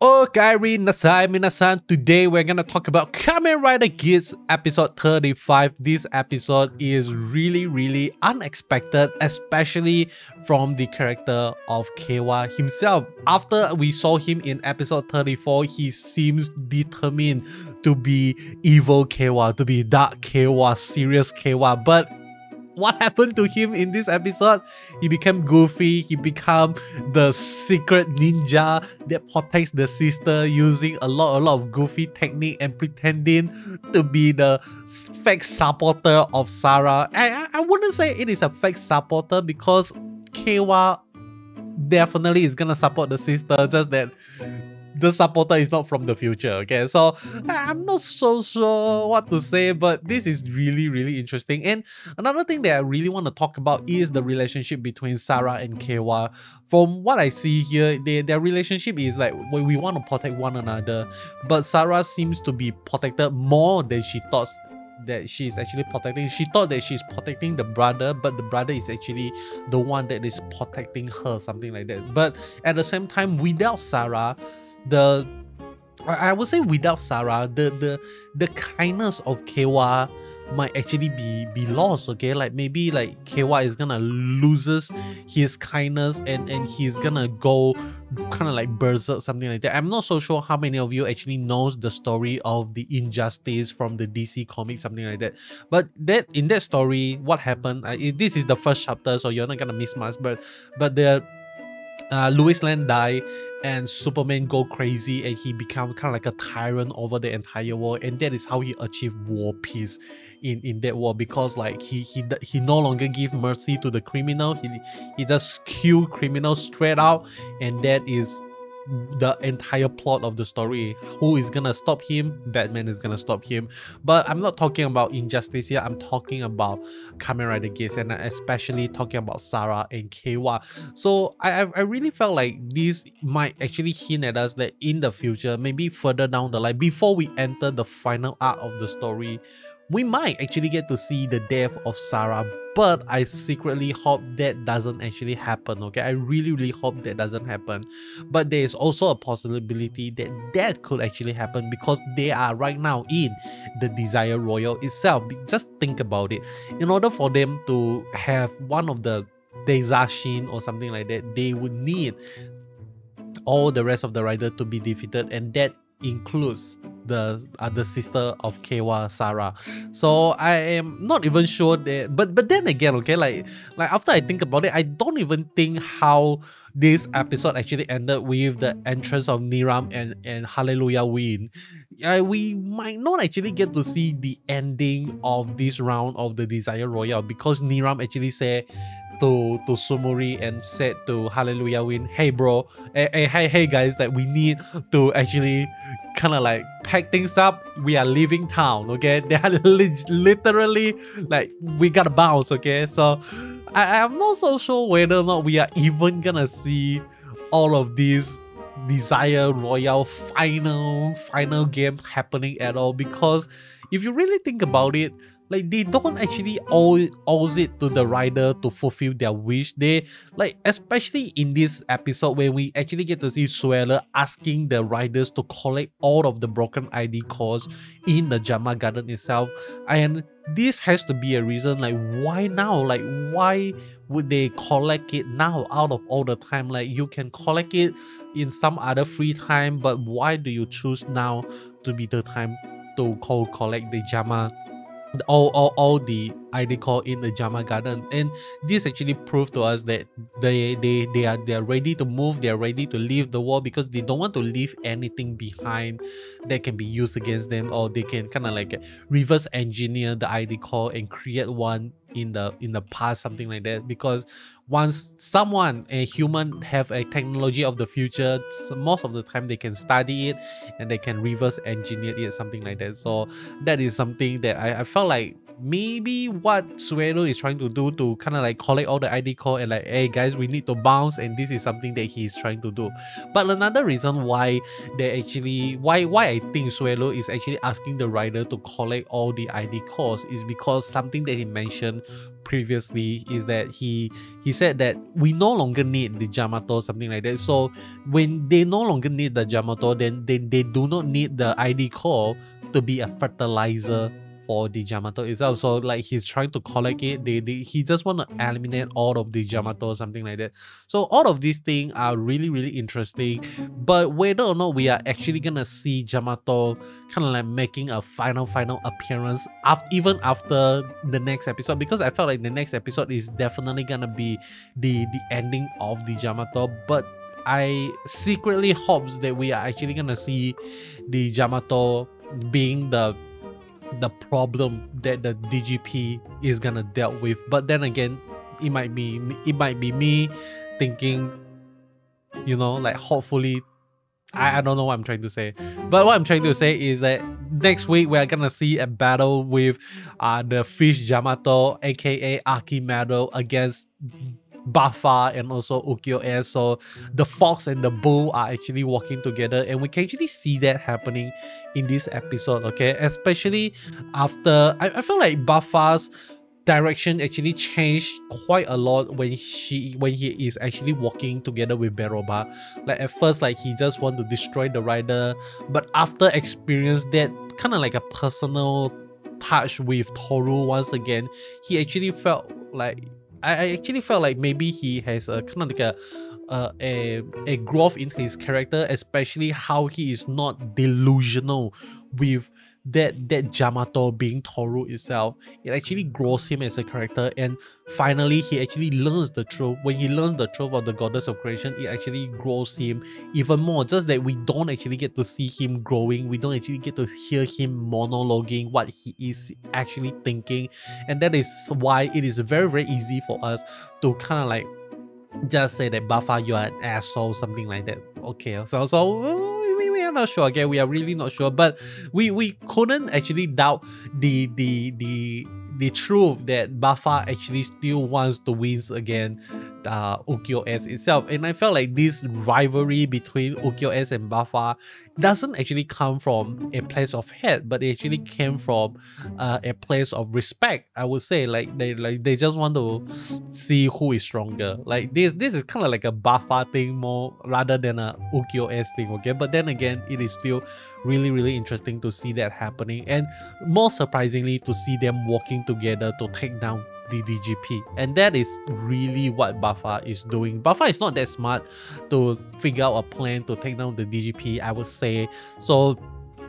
Okay, minasan. Today we're gonna talk about Kamen Rider Geats episode 35. This episode is really unexpected, especially from the character of Keiwa himself. After we saw him in episode 34, he seems determined to be evil Keiwa, to be dark Keiwa, serious Keiwa, but what happened to him in this episode? He became goofy. He became the secret ninja that protects the sister using a lot of goofy technique and pretending to be the fake supporter of Sara. I wouldn't say it is a fake supporter because Keiwa definitely is gonna support the sister, just that the supporter is not from the future. Okay, so I'm not so sure what to say, but this is really interesting. And another thing that I really want to talk about is the relationship between Sara and Keiwa. From what I see here, their relationship is like we want to protect one another, but Sara seems to be protected more than she thought that she's actually protecting. She thought that she's protecting the brother, but the brother is actually the one that is protecting her, something like that. But at the same time, without Sara, I would say without Sara, the kindness of Keiwa might actually be lost. Okay, like maybe like Keiwa is gonna loses his kindness and he's gonna go kind of like berserk, something like that. I'm not so sure how many of you actually knows the story of the Injustice from the DC comics, something like that. But that in that story, what happened? This is the first chapter, so you're not gonna miss much. But the Lois Lane die and Superman go crazy and he become kind of like a tyrant over the entire world, and that is how he achieved world peace in that war, because like he no longer give mercy to the criminal. He just kill criminals straight out, and that is the entire plot of the story. Who is gonna stop him? Batman is gonna stop him. But I'm not talking about Injustice here. I'm talking about Kamen Rider Geats, and especially talking about Sara and Keiwa. So I really felt like this might actually hint at us that in the future, maybe further down the line, before we enter the final arc of the story, we might actually get to see the death of Sara. But I secretly hope that doesn't actually happen. Okay, I really hope that doesn't happen. But there is also a possibility that that could actually happen, because they are right now in the Desire Royal itself. Just think about it. In order for them to have one of the Deizashin or something like that, they would need all the rest of the rider to be defeated, and that includes the sister of Keiwa, Sara. So I am not even sure that, but then again, okay, like after I think about it, I don't even think how this episode actually ended with the entrance of Niram and Hallelujah Win. We might not actually get to see the ending of this round of the Desire Royale, because Niram actually said to Sumuri and said to Hallelujah Win, hey bro, hey guys, that we need to actually kind of like pack things up. We are leaving town. Okay, they are literally like, we gotta bounce. Okay, so I'm not so sure whether or not we are even gonna see all of these Desire Royale final game happening at all, because if you really think about it, like they don't actually owes it to the rider to fulfill their wish. They like, especially in this episode where we actually get to see Suela asking the riders to collect all of the broken ID cores in the Jama Garden itself, and this has to be a reason. Like, why now? Like, why would they collect it now out of all the time? Like, you can collect it in some other free time, but why do you choose now to be the time to collect the Jama, all the ID core in the Jama Garden? And this actually proved to us that they are ready to move, they are ready to leave the world, because they don't want to leave anything behind that can be used against them, or they can kind of like reverse engineer the ID core and create one in the past, something like that. Because once a human have a technology of the future, most of the time they can study it and they can reverse engineer it, something like that. So that is something that I felt like maybe what Suero is trying to do to kind of like collect all the ID code and like, hey guys, we need to bounce, and this is something that he's trying to do. But another reason why they actually why I think Suero is actually asking the rider to collect all the ID codes is because something that he mentioned previously is that he said that we no longer need the Jyamato, something like that. So when they no longer need the Jyamato, then they do not need the ID code to be a fertilizer for the Jyamato itself. So like he's trying to collect it. He just want to eliminate all of the Jyamato or something like that. So all of these things are really, really interesting. But whether or not we are actually gonna see Jyamato kind of like making a final appearance even after the next episode, because I felt like the next episode is definitely gonna be the ending of the Jyamato. But I secretly hopes that we are actually gonna see the Jyamato being the problem that the DGP is gonna deal with. But then again, it might be me thinking, you know, like hopefully, I don't know what I'm trying to say. But what I'm trying to say is that next week we're gonna see a battle with the fish Jyamato, aka Akimaru, against Buffa and also Ukiyo-e. So the fox and the bull are actually walking together, and we can actually see that happening in this episode, okay? Especially after I feel like Buffa's direction actually changed quite a lot when he is actually walking together with Beroba. Like at first, like he just want to destroy the rider, but after experience that kind of like a personal touch with Toru once again, he actually felt like I actually felt like maybe he has a kind of like a growth in his character, especially how he is not delusional with that Jyamato being Toru itself. It actually grows him as a character, and finally he actually learns the truth. When he learns the truth of the goddess of creation, it actually grows him even more. Just that we don't actually get to see him growing, we don't actually get to hear him monologuing what he is actually thinking, and that is why it is very easy for us to kind of like just say that Buffa, you are an asshole, something like that. Okay, so we are not sure. Okay, we are really not sure, but we couldn't actually doubt the truth that Buffa actually still wants to win again Ukiyo-e itself. And I felt like this rivalry between Ukiyo-e and Buffa doesn't actually come from a place of hate, but it actually came from a place of respect. I would say like they just want to see who is stronger. Like this is kind of like a Buffa thing more rather than a Ukiyo-e thing, okay? But then again, it is still really interesting to see that happening, and more surprisingly to see them working together to take down the DGP. And that is really what Buffa is doing. Buffa is not that smart to figure out a plan to take down the DGP, I would say. So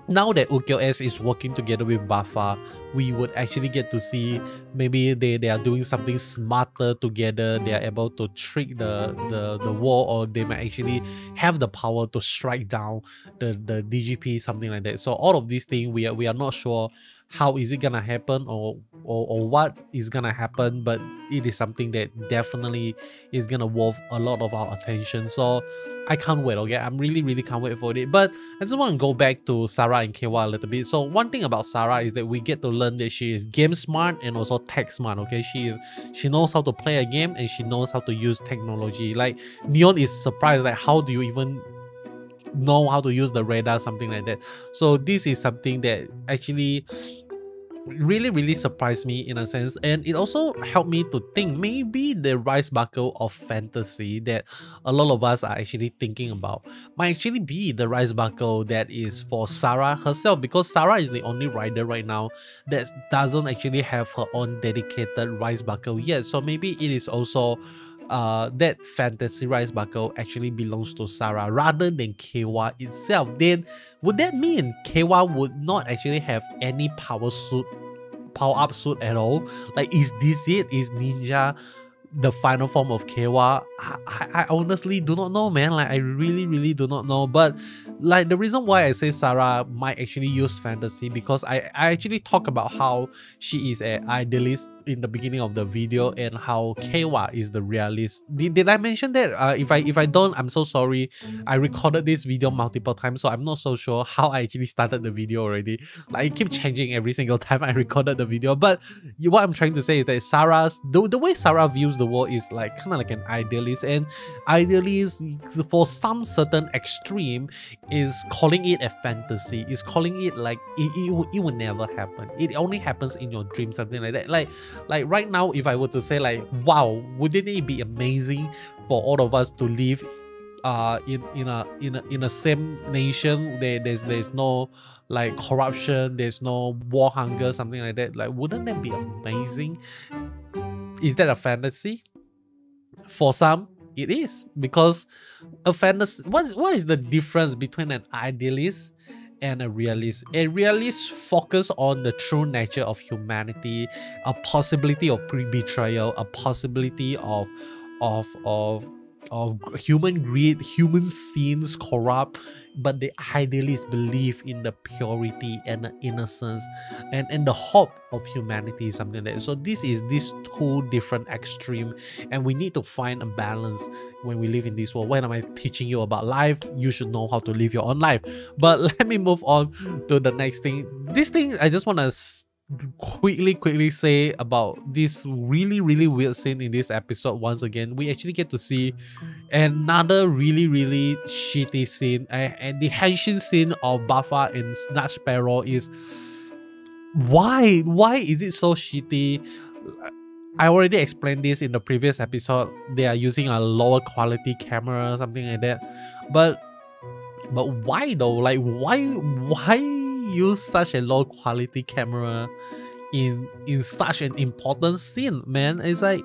now that Ukiyo-e is working together with Buffa, we would actually get to see maybe they are doing something smarter together. They are able to trick the war, or they might actually have the power to strike down the DGP, something like that. So all of these things we are not sure how is it gonna happen or what is gonna happen, but it is something that definitely is gonna worth a lot of our attention. So I can't wait, okay? I'm really can't wait for it. But I just want to go back to Sara and Kewa a little bit. So one thing about Sara is that we get to learn that she is game smart and also tech smart, okay? She knows how to play a game, and she knows how to use technology. Like Neon is surprised, like how do you even know how to use the radar, something like that. So this is something that actually really surprised me in a sense, and it also helped me to think maybe the rice bucket of fantasy that a lot of us are actually thinking about might actually be the rice bucket that is for Sara herself, because Sara is the only rider right now that doesn't actually have her own dedicated rice bucket yet. So maybe it is also that fantasy rice bucket actually belongs to Sara rather than Kewa itself. Then would that mean Kewa would not actually have any power up suit at all? Like, is this it? Is Ninja the final form of Keiwa, I honestly do not know, man. Like, I really do not know. But like, the reason why I say Sara might actually use fantasy, because I actually talk about how she is an idealist in the beginning of the video, and how Keiwa is the realist. Did I mention that? If I don't, I'm so sorry. I recorded this video multiple times, so I'm not so sure how I actually started the video already. Like, it keeps changing every single time I recorded the video. But what I'm trying to say is that Sara's the way Sara views the world is like kind of like an idealist, and idealist for some certain extreme is calling it a fantasy, is calling it like it will never happen. It only happens in your dreams, something like that. Like right now, if I were to say like, wow, wouldn't it be amazing for all of us to live in a same nation? There's no like corruption, there's no war, hunger, something like that. Like, wouldn't that be amazing? Is that a fantasy? For some, it is, because a fantasy. What is the difference between an idealist and a realist? A realist focus on the true nature of humanity, a possibility of betrayal, a possibility of human greed, human sins corrupt, but the idealists believe in the purity and the innocence and the hope of humanity, something like that. So this is these two different extreme, and we need to find a balance when we live in this world. When am I teaching you about life? You should know how to live your own life. But let me move on to the next thing. This thing I just want to quickly say about this really weird scene in this episode. Once again, we actually get to see another really shitty scene, and the henshin scene of Buffa and Snatch Sparrow is why is it so shitty? I already explained this in the previous episode. They are using a lower quality camera, something like that, but why though? Like, why use such a low quality camera in such an important scene, man? It's like,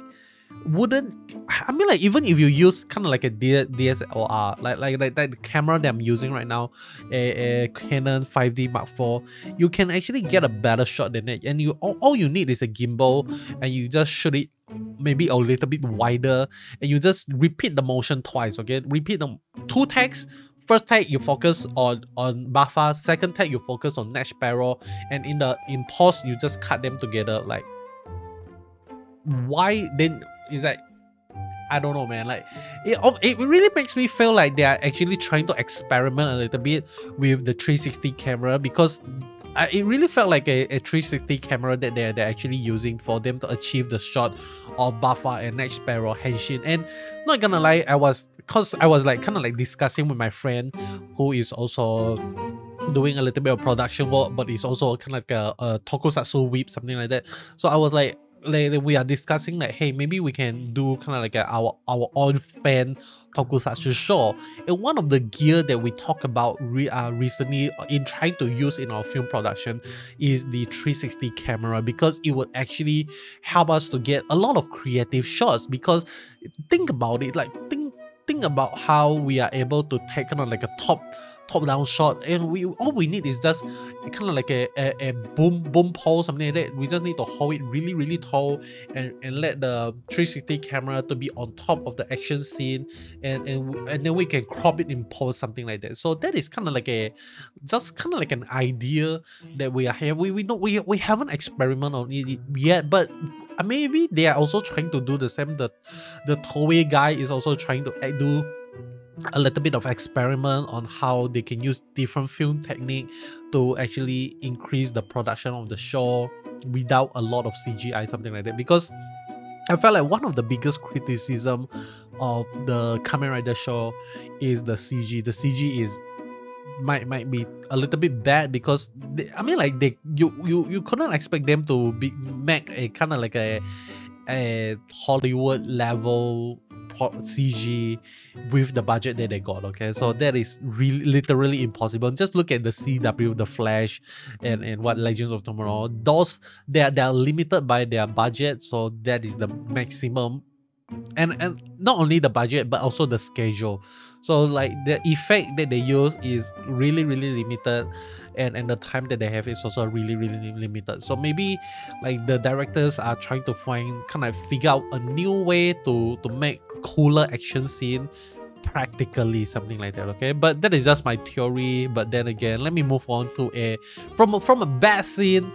I mean, like, even if you use kind of like a DSLR, like that camera that I'm using right now, a Canon 5D Mark IV, you can actually get a better shot than that. And all you need is a gimbal, and you just shoot it maybe a little bit wider, and you just repeat the motion twice. Okay, repeat them 2 takes. First take you focus on Buffa, second take you focus on Nash Sparrow, and in post you just cut them together. Like, why then? Is like, I don't know, man. Like, it really makes me feel like they are actually trying to experiment a little bit with the 360 camera, because it really felt like a 360 camera that they're actually using for them to achieve the shot of Buffa and Nash Sparrow henshin. And not gonna lie, I was like kind of like discussing with my friend who is also doing a little bit of production work, but is also kind of like a tokusatsu whip, something like that. So I was like we are discussing like, hey, maybe we can do kind of like our own fan tokusatsu show. And one of the gear that we talk about recently in trying to use in our film production is the 360 camera, because it would actually help us to get a lot of creative shots. Because think about it, like think about how we are able to take kind of like a top-down shot, and all we need is just kind of like a boom pole, something like that. We just need to hold it really tall and let the 360 camera to be on top of the action scene, and then we can crop it in post, something like that. So that is kind of like just kind of like an idea that we have. We haven't experimented on it yet, but maybe they are also trying to do the same. The Toei guy is also trying to do a little bit of experiment on how they can use different film technique to actually increase the production of the show without a lot of CGI, something like that. Because I felt like one of the biggest criticism of the Kamen Rider show is the CG. The CG might be a little bit bad, because you couldn't expect them to make a kind of like a Hollywood level CG with the budget that they got. Okay, so that is really literally impossible. Just look at the CW, the Flash, and what Legends of Tomorrow. Those they are limited by their budget, so that is the maximum. And not only the budget but also the schedule. So like the effect that they use is really limited, and the time that they have is also really limited. So maybe like the directors are trying to figure out a new way to make cooler action scene practically, something like that. Okay, but that is just my theory. But then again, let me move on to from a bad scene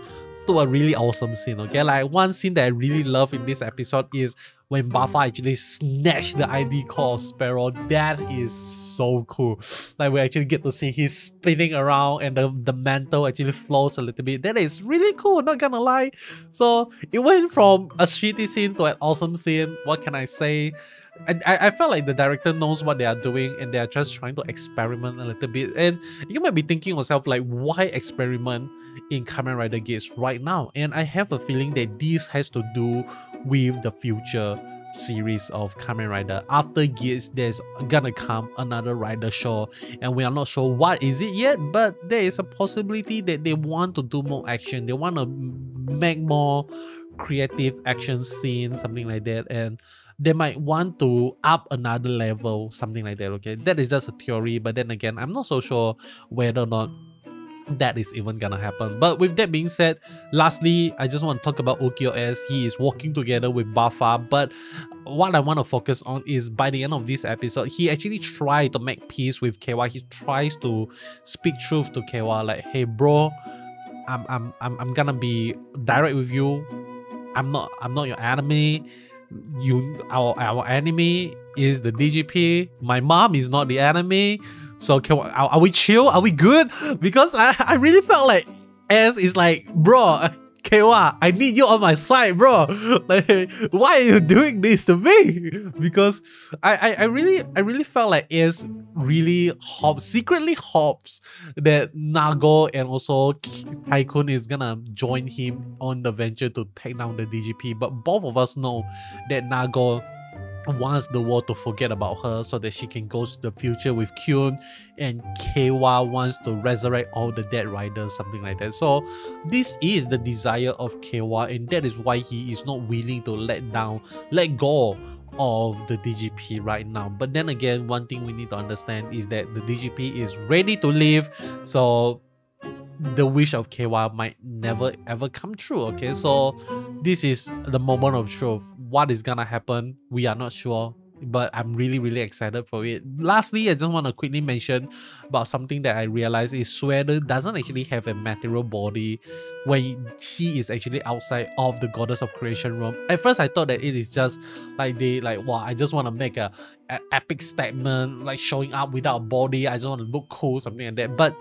to a really awesome scene. Okay, like one scene that I really love in this episode is when Buffa actually snatched the ID card of Sparrow. That is so cool. Like we actually get to see he's spinning around and the mantle actually flows a little bit. That is really cool, not gonna lie. So it went from a shitty scene to an awesome scene. What can I say? I felt like the director knows what they are doing and they are just trying to experiment a little bit. And you might be thinking yourself, like, why experiment in Kamen Rider Geats right now? And I have a feeling that this has to do with the future series of Kamen Rider. After Geats, there's gonna come another Rider show, and we are not sure what is it yet, but there is a possibility that they want to do more action. They want to make more creative action scenes, something like that, and they might want to up another level, something like that. Okay, that is just a theory, but then again, I'm not so sure whether or not that is even gonna happen. But with that being said, lastly, I just want to talk about Okio as he is working together with Buffa. But what I want to focus on is by the end of this episode, he actually tried to make peace with Kewa. He tries to speak truth to Kewa, like, hey bro, I'm gonna be direct with you. I'm not your enemy. Our enemy is the DGP. My mom is not the enemy. So are we chill? Are we good? Because I really felt like S is like, bro, Kewa, I need you on my side, bro. Like, why are you doing this to me? Because I really felt like S really secretly hopes that Nago and also Tycoon is gonna join him on the venture to take down the DGP. But both of us know that Nago wants the world to forget about her so that she can go to the future with Kyun, and Kewa wants to resurrect all the dead riders, something like that. So this is the desire of Kewa, and that is why he is not willing to let go of the DGP right now. But then again, one thing we need to understand is that the DGP is ready to leave, so the wish of Kewa might never ever come true. Okay, so this is the moment of truth. What is gonna happen, we are not sure, but I'm really excited for it. Lastly, I just want to quickly mention about something that I realized is Sueda doesn't actually have a material body when he is actually outside of the Goddess of Creation room. At first I thought that it is just like wow, I just want to make a epic statement, like showing up without a body. I just want to look cool, something like that. But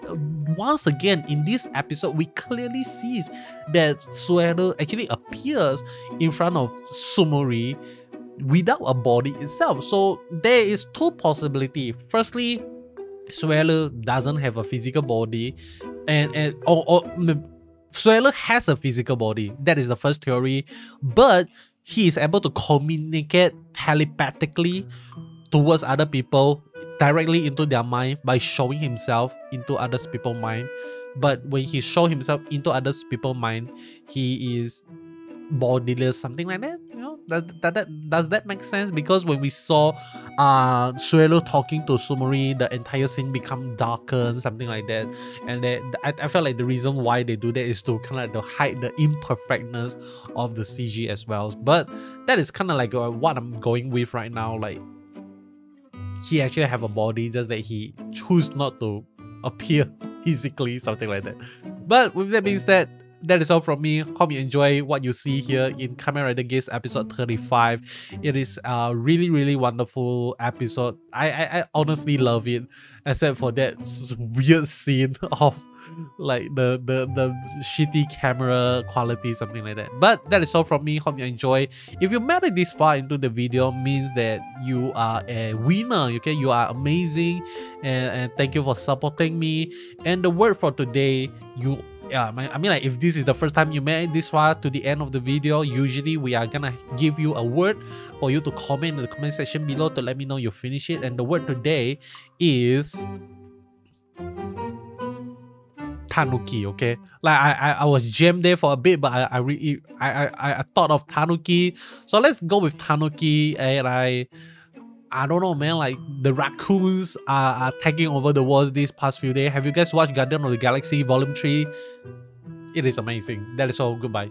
once again in this episode, we clearly see that Sueda actually appears in front of Sumori without a body itself. So there is two possibilities. Firstly, Suela doesn't have a physical body, or Suela has a physical body. That is the first theory, but he is able to communicate telepathically towards other people, directly into their mind, by showing himself into other people's mind. But when he shows himself into other people's mind, he is bodiless, something like that. You know, does that make sense? Because when we saw Suelo talking to Sumori, the entire scene become darkened, something like that. And I felt like the reason why they do that is to kind of like to hide the imperfectness of the CG as well. But that is kind of like what I'm going with right now. Like, he actually have a body, just that he choose not to appear physically, something like that. But with that being said, that is all from me. Hope you enjoy what you see here in Kamen Rider Geats episode 35. It is a really wonderful episode. I honestly love it, except for that weird scene of like the shitty camera quality, something like that. But that is all from me. Hope you enjoy. If you made it this far into the video, means that you are a winner. Okay, you are amazing, and thank you for supporting me. And the word for today, I mean, like, if this is the first time you made it this far to the end of the video, usually we are gonna give you a word for you to comment in the comment section below to let me know you finish it. And the word today is Tanuki. Okay, like I was jammed there for a bit, but I thought of Tanuki, so let's go with Tanuki. And I don't know, man, like the raccoons are taking over the world these past few days. Have you guys watched Guardian of the Galaxy Volume 3? It is amazing. That is all. Goodbye.